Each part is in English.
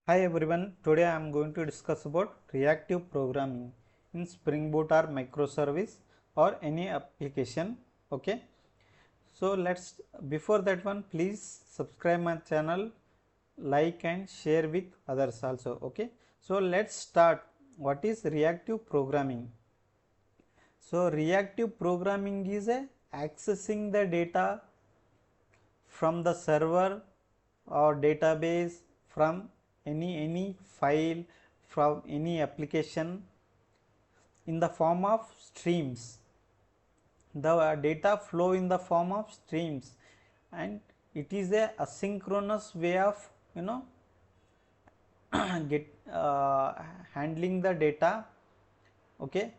Hi everyone, today I am going to discuss about reactive programming in Spring Boot or microservice or any application. Okay, so before that one, please subscribe my channel, like and share with others also. Okay, so let's start. What is reactive programming? So reactive programming is accessing the data from the server or database, from any file, from any application in the form of streams. The data flow in the form of streams, and it is a asynchronous way of get handling the data. Okay,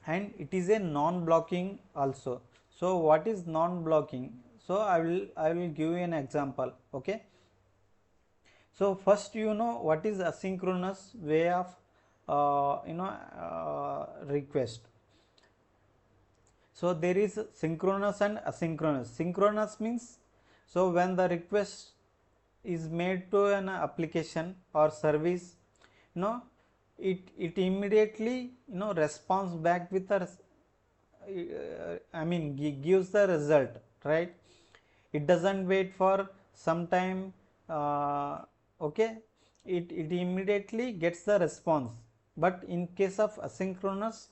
and it is a non-blocking also. So what is non-blocking? So I will give you an example. Okay, so first, what is asynchronous way of request. So there is synchronous and asynchronous. Synchronous means, so when the request is made to an application or service, you know it immediately responds back with a gives the result, right? It doesn't wait for some time. Okay, it immediately gets the response. But in case of asynchronous,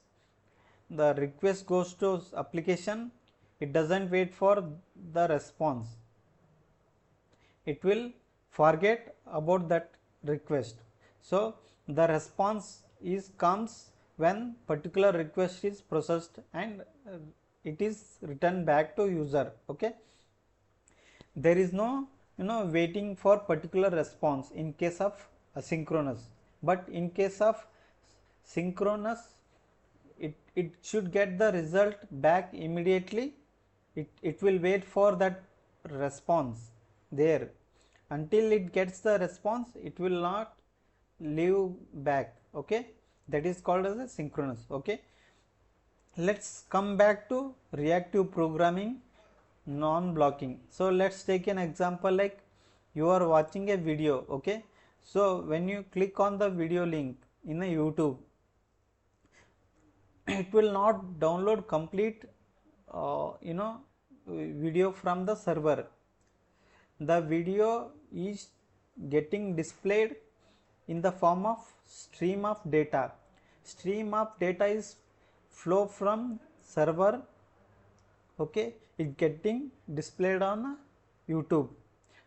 the request goes to application, it doesn't wait for the response, it will forget about that request. So the response is comes when particular request is processed, and it is returned back to user. Okay, there is no waiting for particular response in case of asynchronous. But in case of synchronous, it should get the result back immediately. It will wait for that response there. Until it gets the response, it will not leave back. Okay, that is called as a synchronous. Okay, let's come back to reactive programming, non-blocking. So let's take an example, like you are watching a video. Okay, so when you click on the video link in a YouTube, it will not download complete video from the server. The video is getting displayed in the form of stream of data. Stream of data is flow from server. Okay, it getting displayed on YouTube.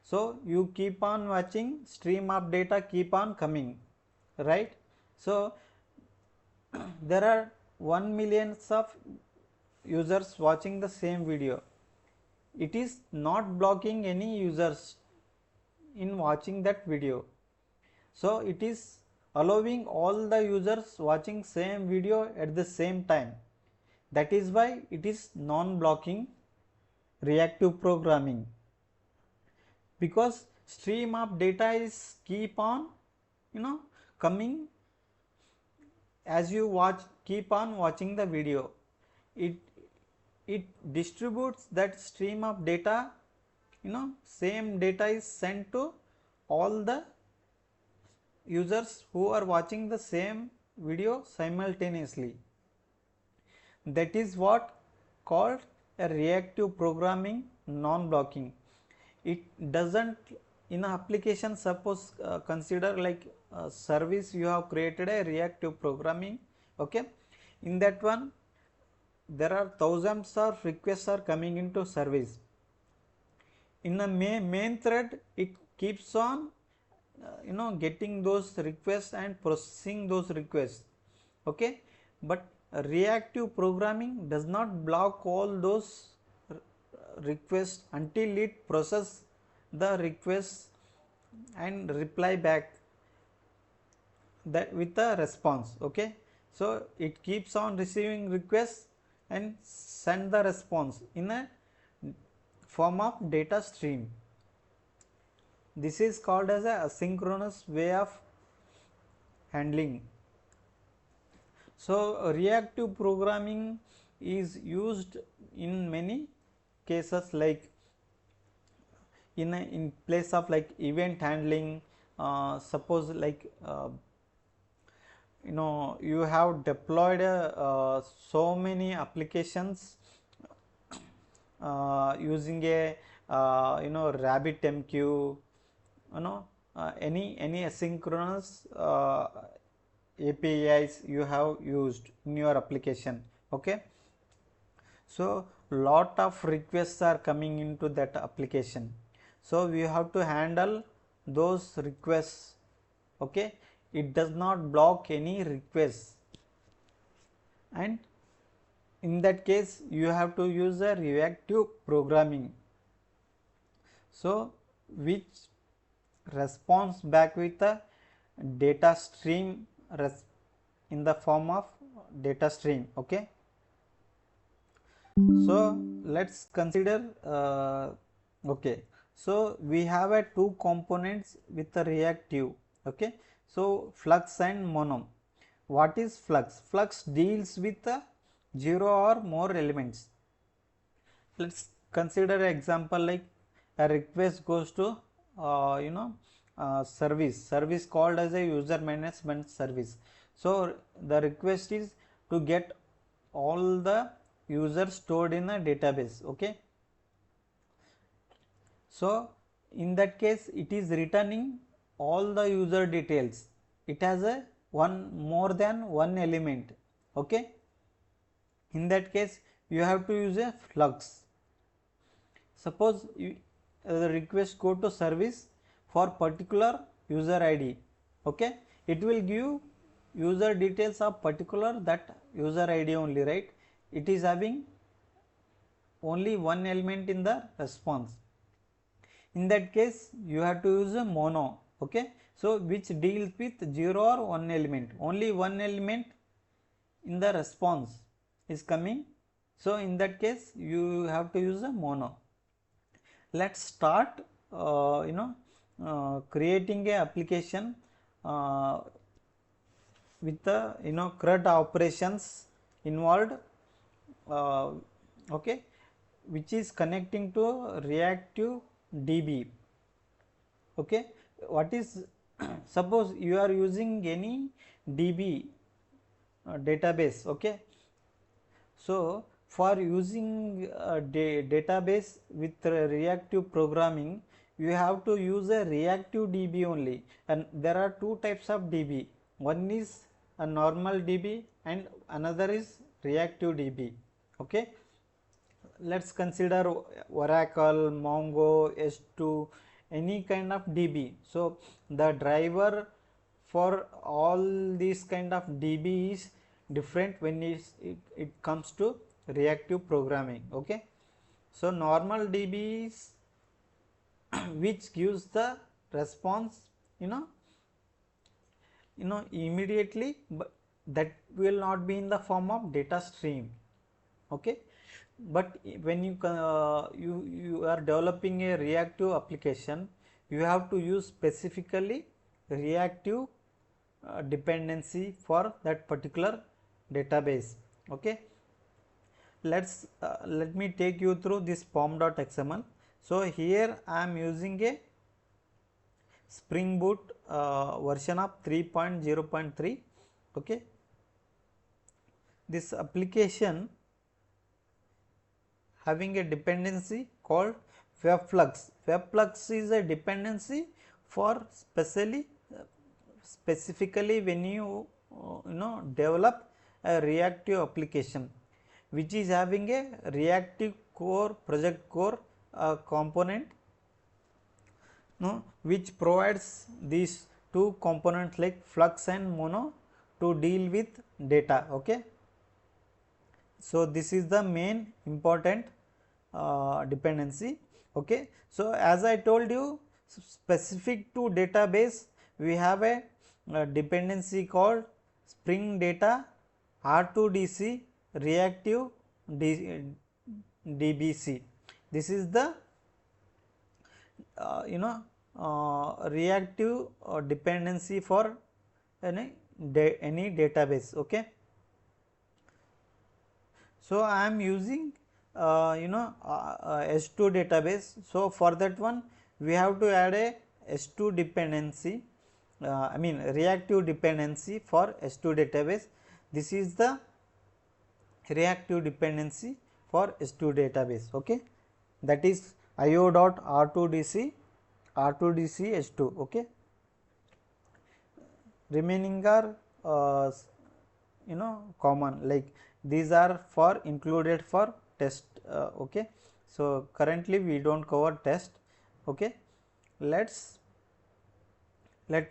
So you keep on watching, stream of data keep on coming, right? So there are 1 millions of users watching the same video. It is not blocking any users in watching that video. So it is allowing all the users watching same video at the same time. That is why it is non-blocking reactive programming, because stream of data is keep on coming as you keep on watching the video. It distributes that stream of data. Same data is sent to all the users who are watching the same video simultaneously. That is what called a reactive programming, non-blocking. It doesn't, in an application, suppose consider like a service, you have created a reactive programming. Okay, in that one there are thousands of requests are coming into service. In a main thread, it keeps on getting those requests and processing those requests. Okay, but reactive programming does not block all those requests until it process the requests and reply back that with a response. Okay, so it keeps on receiving requests and send the response in a form of data stream. This is called as a asynchronous way of handling. So reactive programming is used in many cases, like in place of like event handling, suppose like you have deployed so many applications using a RabbitMQ, any asynchronous APIs you have used in your application. Okay, so lot of requests are coming into that application, so we have to handle those requests. Okay, it does not block any requests, and in that case you have to use a reactive programming, so which responds back with a data stream in the form of data stream. Okay, so let's consider okay, so we have a two components with the reactive. Okay, so flux and mono. What is flux? Flux deals with 0 or more elements. Let's consider an example like a request goes to service called as a user management service. So the request is to get all the users stored in a database. Okay, so in that case it is returning all the user details. It has a more than one element. Okay, in that case you have to use a flux. Suppose the request go to service for particular user ID. Okay, it will give user details of particular that user ID only, right? It is having only one element in the response. In that case you have to use a mono. Okay, so which deals with 0 or one element, only one element in the response is coming, so in that case you have to use a mono. Let's start creating a application with the CRUD operations involved, okay, which is connecting to reactive DB. Okay, what is suppose you are using any DB database. Okay, so for using database with reactive programming, you have to use a reactive DB only, and there are two types of DB. One is a normal DB and another is reactive DB. Okay, let's consider Oracle, Mongo, S2, any kind of DB. So the driver for all these kind of DB is different when it comes to reactive programming. Okay, so normal DB is which gives the response immediately, but that will not be in the form of data stream. Okay, but when you are developing a reactive application, you have to use specifically reactive dependency for that particular database. Okay, let me take you through this pom.xml. So here I am using a Spring Boot version of 3.0.3. okay, this application having a dependency called WebFlux. WebFlux is a dependency for specifically when you develop a reactive application which is having a reactive core project core component, which provides these two components like flux and mono to deal with data. Okay, so this is the main important dependency. Okay, so as I told you, specific to database we have a dependency called Spring Data R2DC reactive DBC. This is the reactive dependency for any database. Okay, so I am using S2 database. So for that one we have to add a S2 dependency. I mean reactive dependency for S2 database. This is the reactive dependency for S2 database. Okay, that is io.r2dc r2dc S2. Okay, remaining are common, like these are for included for test. Okay, so currently we don't cover test. Okay, let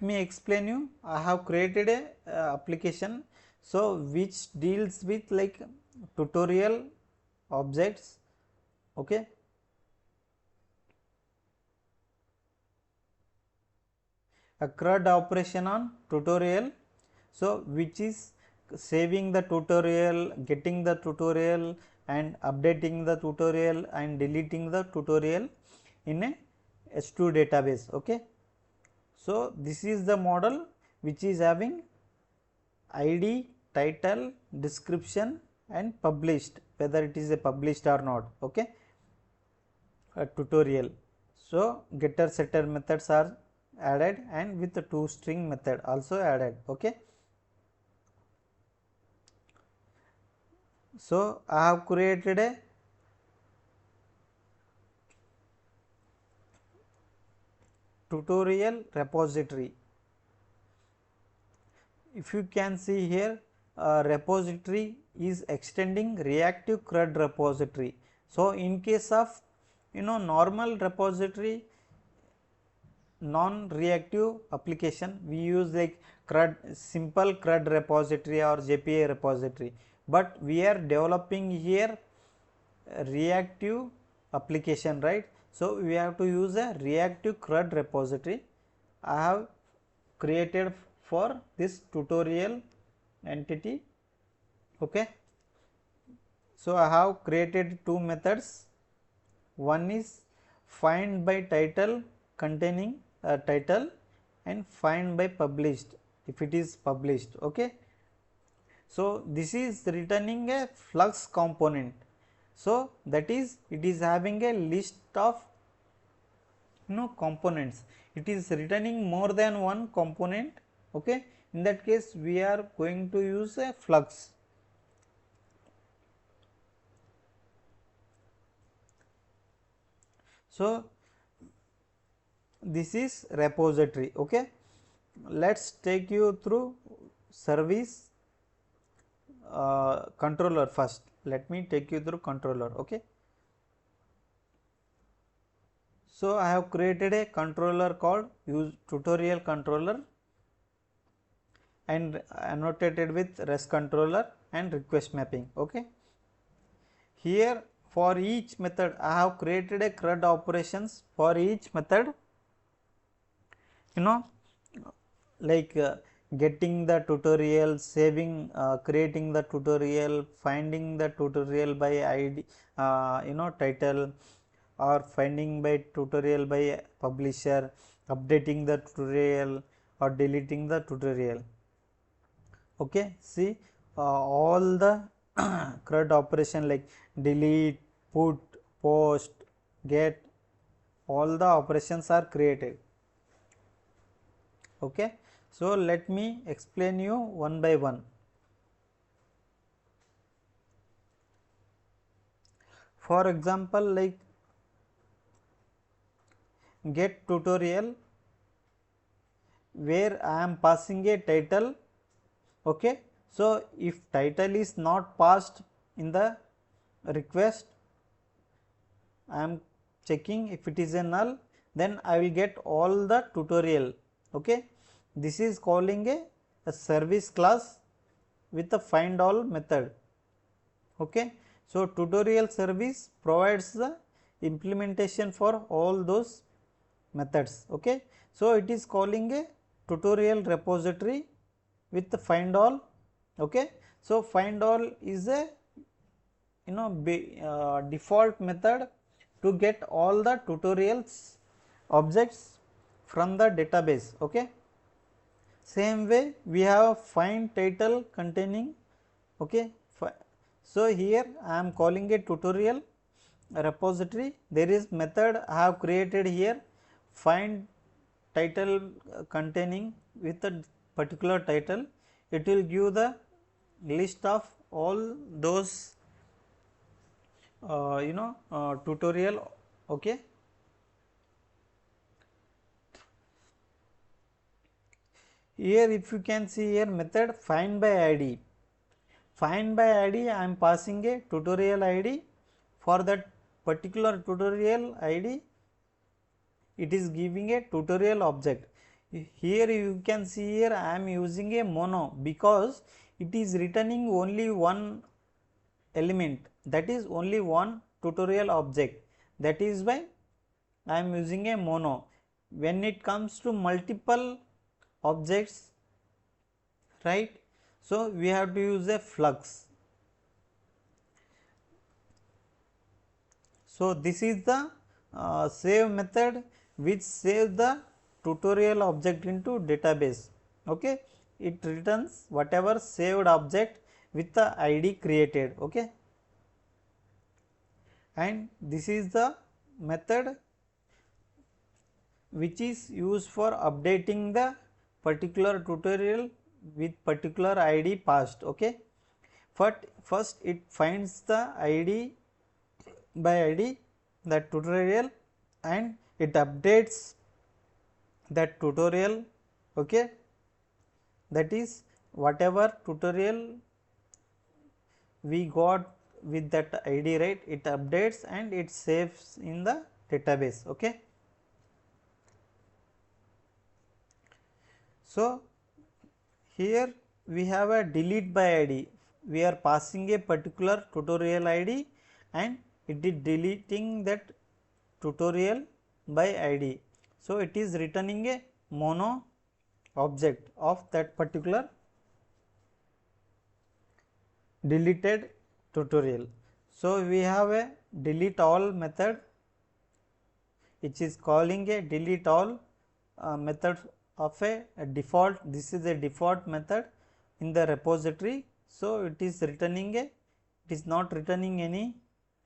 me explain you. I have created a application so which deals with like tutorial objects. Okay, a CRUD operation on tutorial, so which is saving the tutorial, getting the tutorial and updating the tutorial and deleting the tutorial in a S2 database. Okay, so this is the model which is having ID, title, description and published, whether it is a published or not. Okay, a tutorial. So getter setter methods are added and with the toString method also added. Okay, so I have created a tutorial repository. If you can see here, repository is extending reactive CRUD repository. So in case of normal repository, non-reactive application, we use like CRUD, simple CRUD repository or JPA repository, but we are developing here reactive application, right? So we have to use a reactive CRUD repository. I have created for this tutorial entity. Okay, so I have created two methods. One is find by title containing a title and find by published if it is published. Okay, so this is returning a flux component. So that is, it is having a list of components. It is returning more than one component. Okay, in that case we are going to use a flux. So this is repository. Okay, let's take you through service controller first. Let me take you through controller. Okay, so I have created a controller called use tutorial controller and annotated with REST controller and request mapping. Okay, here for each method I have created a CRUD operations for each method, like getting the tutorial, saving, creating the tutorial, finding the tutorial by ID, title, or finding by tutorial by publisher, updating the tutorial or deleting the tutorial. Okay, see all the CRUD operation like delete, put, post, get, all the operations are created. Okay, so let me explain you one by one. For example, like get tutorial, where I am passing a title. Okay, so if title is not passed in the request, I am checking if it is a null, then I will get all the tutorial. Okay, this is calling a service class with a find all method. Okay, so tutorial service provides the implementation for all those methods. Okay, so it is calling a tutorial repository with the find all. Okay, so find all is a default method to get all the tutorials objects from the database. Okay, same way we have find title containing. Okay, so here I am calling a tutorial repository. There is method I have created here, find title containing with a particular title, it will give the list of all those tutorial. Okay. Here if you can see here method find by id. Find by id, I am passing a tutorial id. For that particular tutorial id, it is giving a tutorial object. Here you can see here I am using a mono because it is returning only one element, that is only one tutorial object, that is why I am using a mono. When it comes to multiple objects, right, so we have to use a flux. So this is the save method which saves the tutorial object into database. Okay, it returns whatever saved object with the id created. Okay, and this is the method which is used for updating the particular tutorial with particular id passed. Okay, first it finds the id by id that tutorial and it updates that tutorial. Okay, that is whatever tutorial we got with that id, right, it updates and it saves in the database. Okay, so here we have a delete by id. We are passing a particular tutorial id and it is deleting that tutorial by id. So it is returning a mono object of that particular deleted tutorial. So we have a delete all method which is calling a delete all method of a default. This is a default method in the repository. So it is returning a, it is not returning any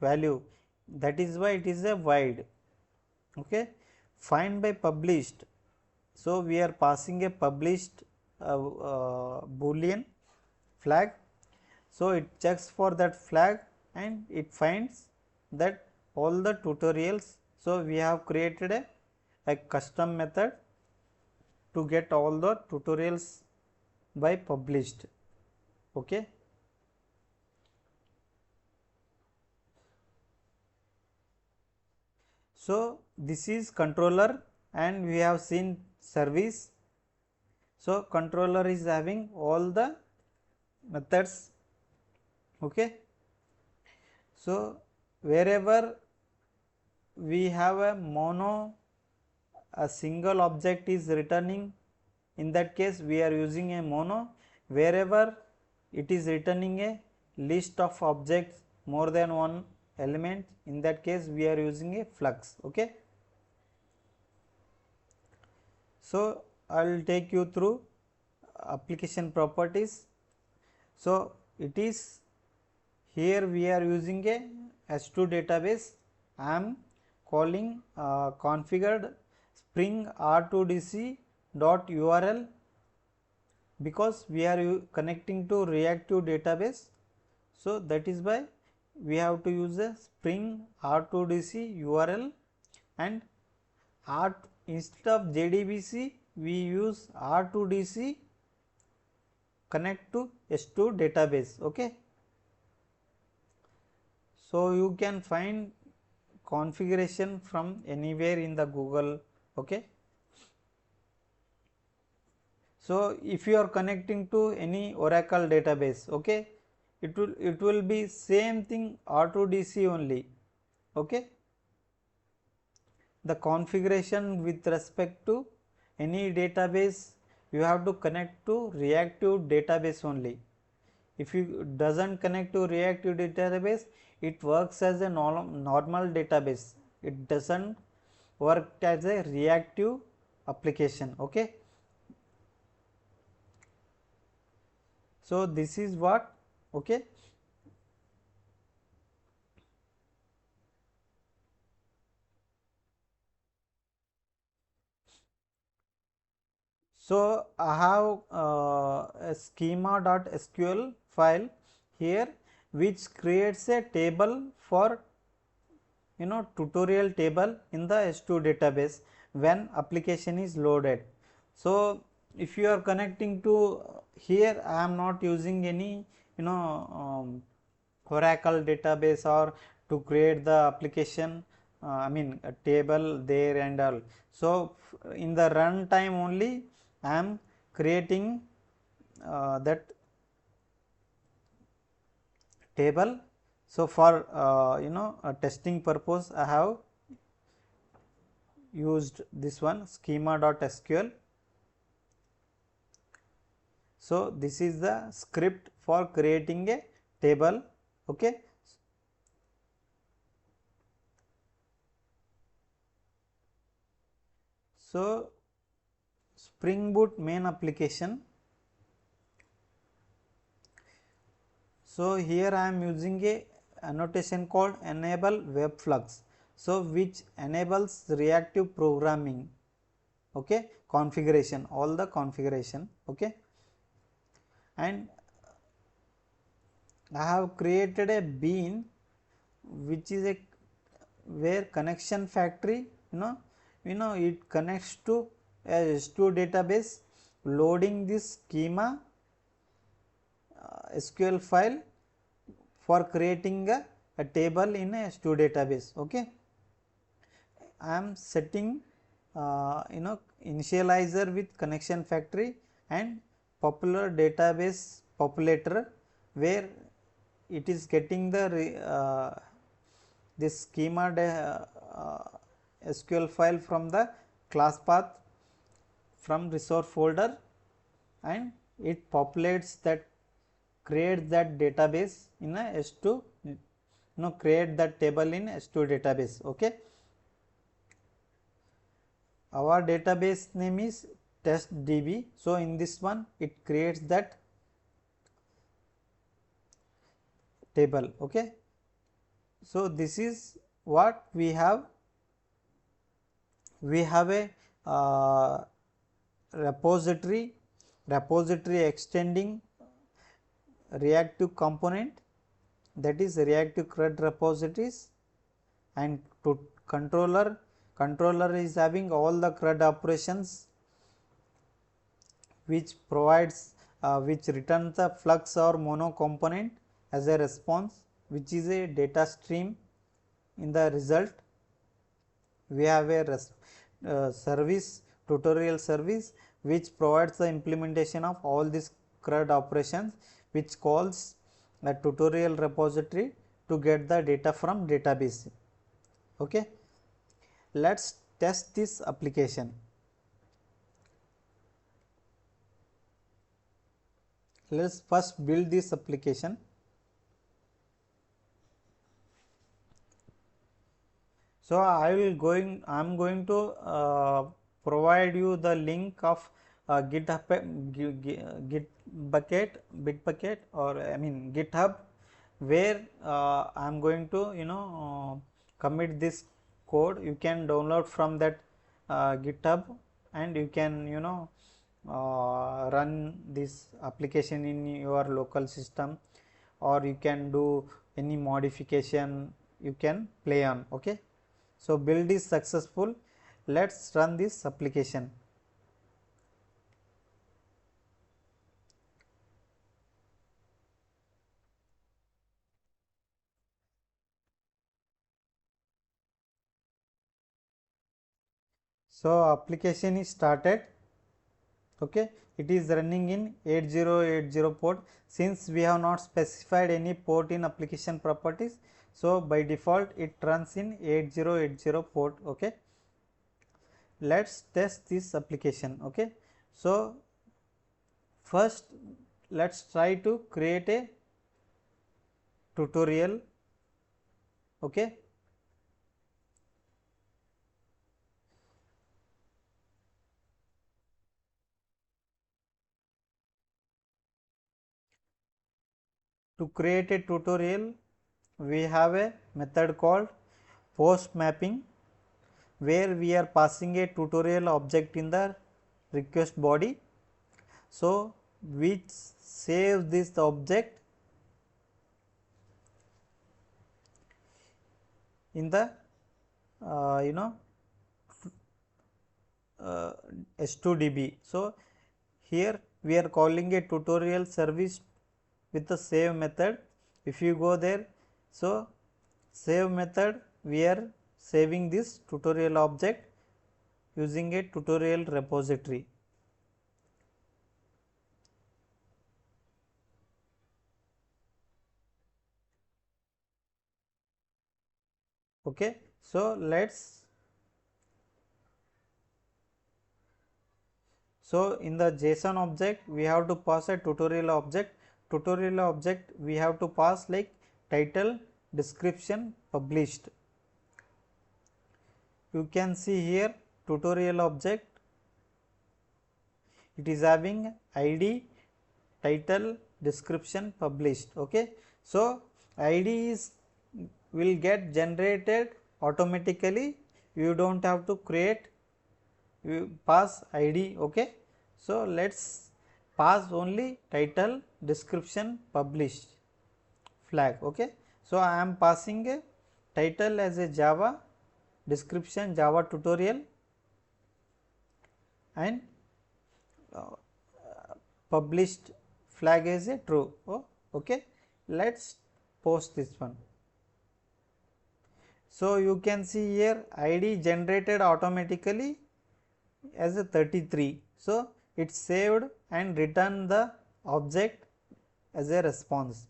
value, that is why it is a void. Okay, find by published. So we are passing a published boolean flag. So it checks for that flag and it finds that all the tutorials. So we have created a custom method to get all the tutorials by published. Okay. So this is controller and we have seen service. So controller is having all the methods. Okay. So wherever we have a mono, a single object is returning, in that case we are using a mono. Wherever it is returning a list of objects more than one element, in that case we are using a flux. Okay. So I will take you through application properties. So it is here we are using a S2 database. I am calling configured spring r2dc dot url because we are connecting to reactive database. So that is why we have to use a spring r2dc url, and r instead of jdbc we use r2dc connect to S2 database. Okay. So you can find configuration from anywhere in the Google. Okay. So if you are connecting to any Oracle database, okay, it will be same thing r2dc only. Okay. The configuration with respect to any database, you have to connect to reactive database only. If you doesn't connect to reactive database, it works as a normal database. It doesn't work as a reactive application. Okay. So this is what. Okay. So I have a schema.sql file here which creates a table for tutorial table in the S2 database when application is loaded. So if you are connecting to here, I am not using any Oracle database or to create the application, I mean a table there and all. So in the runtime only I am creating that table. So for a testing purpose I have used this one schema.sql. So this is the script for creating a table. Okay. So Spring Boot main application. So here I am using a annotation called enable WebFlux. So which enables reactive programming. Okay, configuration, all the configuration. Okay, and I have created a bean which is a where connection factory it connects to a S2 database, loading this schema SQL file for creating a table in a S2 database. Okay, I am setting initializer with connection factory and popular database populator, where it is getting the this schema SQL file from the class path from resource folder, and it populates that, creates that database in a S2, create that table in S2 database. Okay, our database name is testdb. So in this one it creates that table. Okay, so this is what we have. We have a repository extending reactive component, that is reactive CRUD repositories, and to controller is having all the CRUD operations which provides which returns the flux or mono component as a response, which is a data stream. In the result we have a service, tutorial service, which provides the implementation of all these CRUD operations, which calls a tutorial repository to get the data from database. Okay, let's test this application. Let's first build this application. So I am going to provide you the link of Bitbucket, or I mean GitHub, where I am going to commit this code. You can download from that GitHub, and you can run this application in your local system, or you can do any modification you can play on. Okay, so build is successful. Let's run this application. So application is started. Okay, it is running in 8080 port. Since we have not specified any port in application properties, so by default it runs in 8080 port. Okay, let's test this application. Okay, so first let's try to create a tutorial. Okay, to create a tutorial we have a method called post mapping, where we are passing a tutorial object in the request body, so which saves this object in the S2DB. So here we are calling a tutorial service with the save method. If you go there, so save method, we are saving this tutorial object using a tutorial repository. Okay, so in the JSON object we have to pass a tutorial object. Tutorial object we have to pass like title, description, published. You can see here tutorial object, it is having ID, title, description, published. Okay, so ID is will get generated automatically, you don't have to create, you pass ID. Okay, so let's pass only title, description, published flag. Okay, so I am passing a title as a Java, description Java tutorial, and published flag is a true. Okay, let's post this one. So you can see here ID generated automatically as a 33. So it saved and returned the object as a response.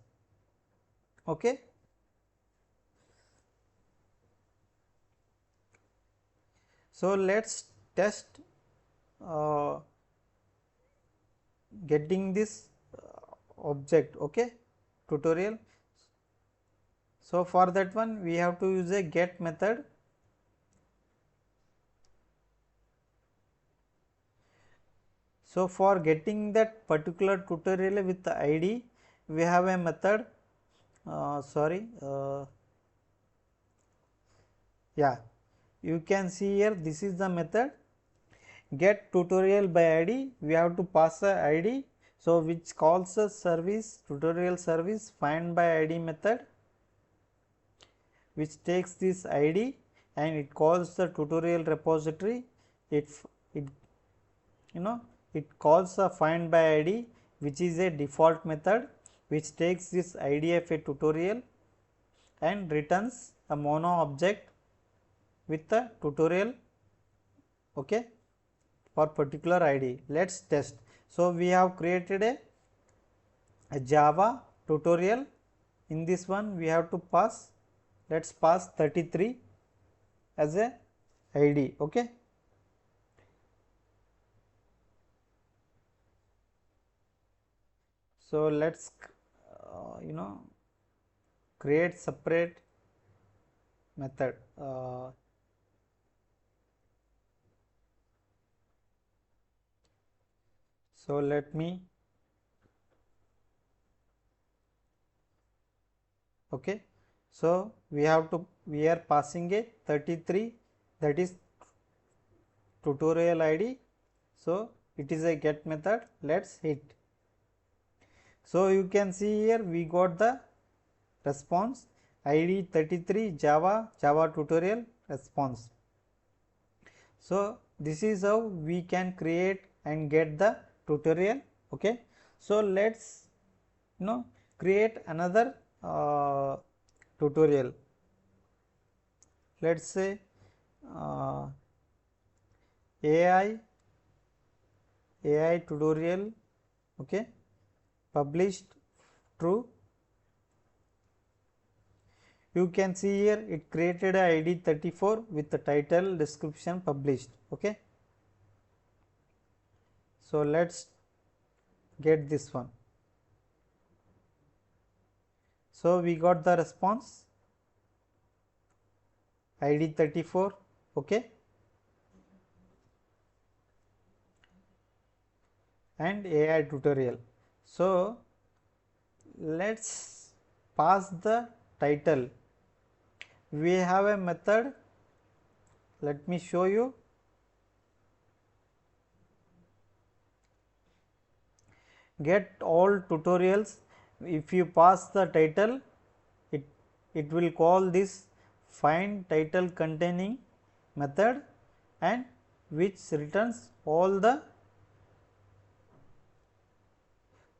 Okay, so let's test getting this object. Okay, tutorial. So for that one we have to use a get method. So for getting that particular tutorial with the ID, we have a method. You can see here, this is the method get tutorial by ID. We have to pass a ID, so which calls a service, tutorial service find by ID method, which takes this ID and it calls the tutorial repository. It calls a find by ID, which is a default method which takes this ID of a tutorial and returns a mono object with the tutorial. Okay, for particular ID. Let's test. So we have created a Java tutorial. In this one we have to pass, let's pass 33 as a ID. Okay, so let's create separate method. So let me, okay, so we are passing a 33, that is tutorial ID. So it is a get method. Let's hit. So you can see here we got the response ID 33 Java tutorial response. So this is how we can create and get the tutorial. Okay, so let's create another tutorial. Let's say AI tutorial. Okay, published true. You can see here it created a ID 34 with the title, description, published. Okay, so let's get this one. So we got the response ID 34. Okay, and AI tutorial. So let's pass the title. We have a method, let me show you. get all tutorials. If you pass the title, it will call this find title containing method, and which returns all the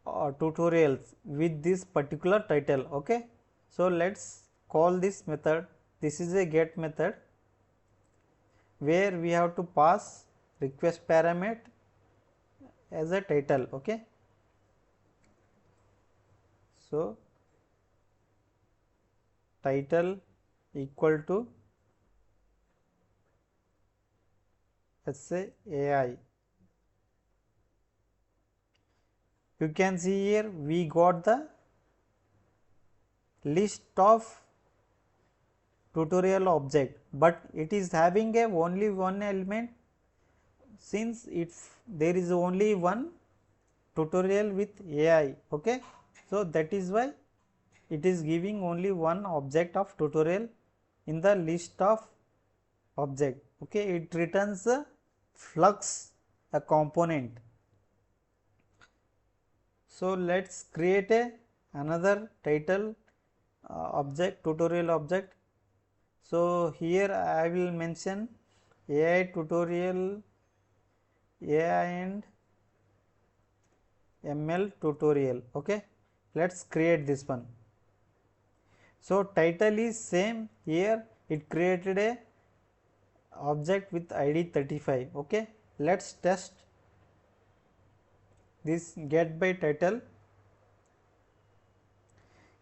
tutorials with this particular title. Okay, so let's call this method. This is a get method where we have to pass request parameter as a title. Okay, so title equal to let's say AI. You can see here we got the list of tutorial object, but it is having a only one element, since if there is only one tutorial with AI. Okay, so that is why it is giving only one object of tutorial in the list of object. Okay, it returns a flux, a component. So let's create another title object, tutorial object. So here I will mention AI tutorial, AI and ML tutorial. Okay, let's create this one. So title is same here, it created a object with ID 35. Okay, let's test this get by title.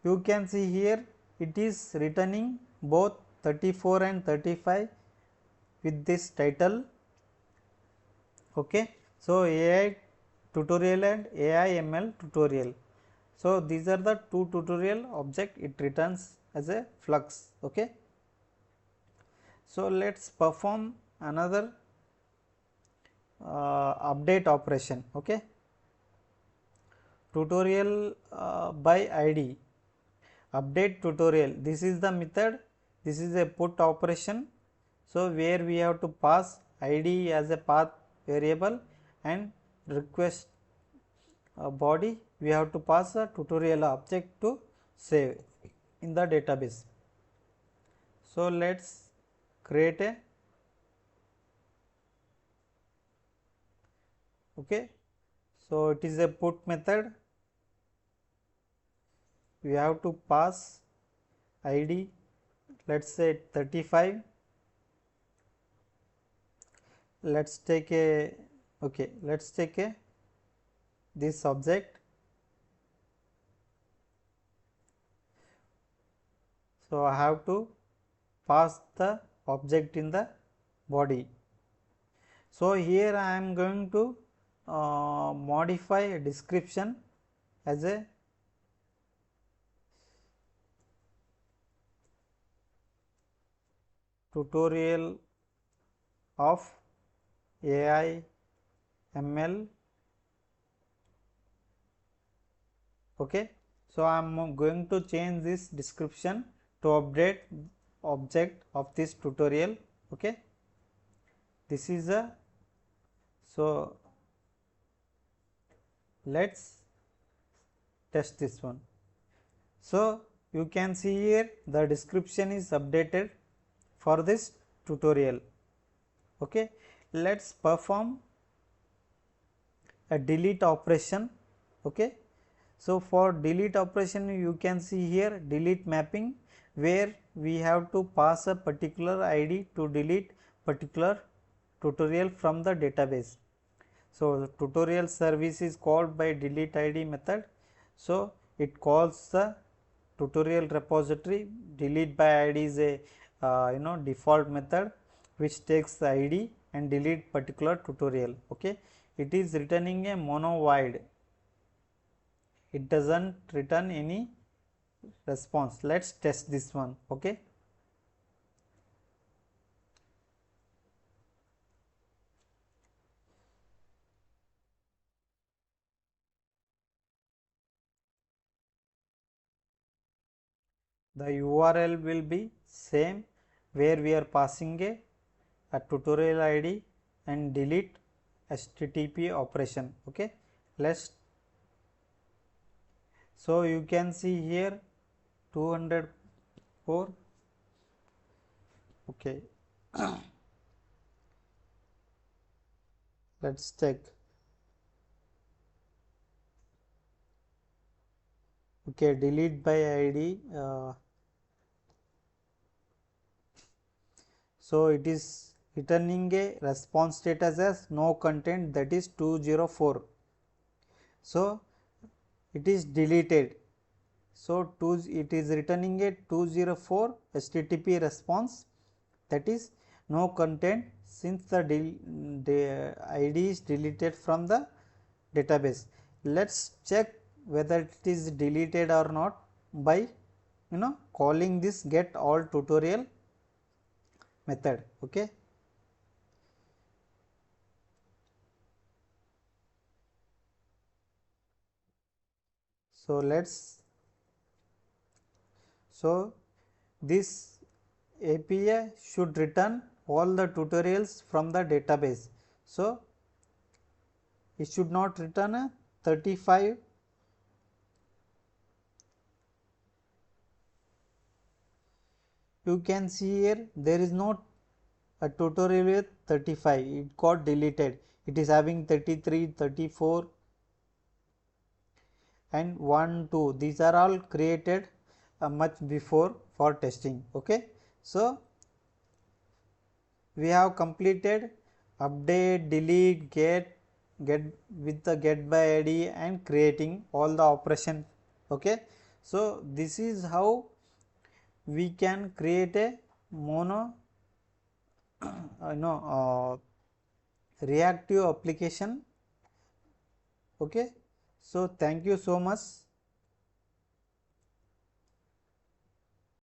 You can see here it is returning both 34 and 35 with this title. Okay, so AI tutorial and AI ML tutorial. So these are the two tutorial object it returns as a flux. Okay, so let's perform another update operation. Okay, tutorial by ID, update tutorial. This is the method. This is a put operation. So where we have to pass ID as a path variable and request body we have to pass a tutorial object to save in the database. So let's create a okay. So it is a put method. We have to pass ID, let's say 35. Let's take a okay. Let's take a this object. So I have to pass the object in the body. So here I am going to modify a description as a tutorial of AI ML. Okay, so I am going to change this description to update object of this tutorial. Okay, this is a so let's test this one. So you can see here the description is updated for this tutorial. Okay, let's perform a delete operation. Okay, so for delete operation you can see here delete mapping, where we have to pass a particular ID to delete particular tutorial from the database. So tutorial service is called by delete ID method. So it calls the tutorial repository. Delete by ID is a default method which takes the ID and delete particular tutorial. Okay, it is returning a mono void. It doesn't return any response. Let's test this one. Okay, the URL will be same, where we are passing a tutorial ID and delete HTTP operation. Okay, let's So you can see here 204. Okay. Let's check. Okay, delete by id. So it is returning a response status as no content, that is 204. So it is deleted. So it is returning a 204 HTTP response, that is no content, since the ID is deleted from the database. Let's check whether it is deleted or not by calling this get all tutorial method. Okay. So this API should return all the tutorials from the database. So it should not return a 35. You can see here there is no a tutorial with 35, it got deleted. It is having 33, 34 and 1, 2. These are all created much before for testing. Okay. So we have completed update, delete, get with the get by id and creating all the operation. Okay. So this is how we can create a mono reactive application. Okay. So thank you so much.